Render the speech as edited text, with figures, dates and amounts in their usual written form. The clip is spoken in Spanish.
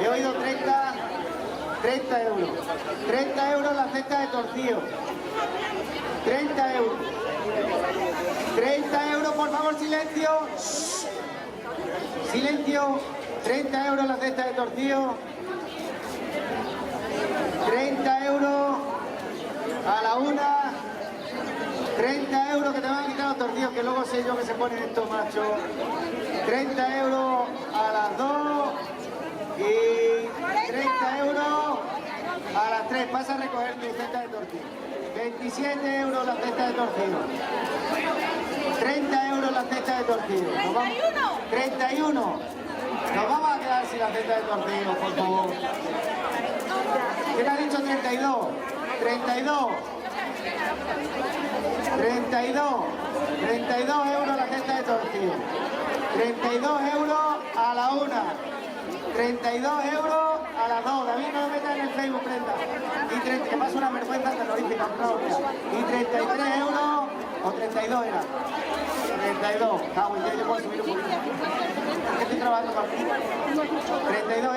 He oído 30 euros. 30 euros la cesta de torcido. 30 euros. 30 euros, por favor, silencio. Silencio. 30 euros la cesta de tortillo. 30 euros a la una. 30 euros que te van a quitar los tortillos, que luego sé yo que se ponen estos machos. 30 euros a las 2 y 30 euros a las 3. Pasa a recoger tu cesta de tortillo. 27 euros la cesta de tortillo. 30 euros la cesta de tortillo. 31. Nos vamos a quedar sin la cesta de tortillo, por favor. ¿Quién ha dicho 32? 32. 32 euros la cesta de tortillo. 32 euros a la una. 32 euros a las 2. David, no lo metas en el Facebook, prenda. Que pasa una vergüenza terrorífica. No, y 33 euros, o 32 era. 32. Yo puedo subir un poquito. ¿Qué estoy trabajando para ti? 32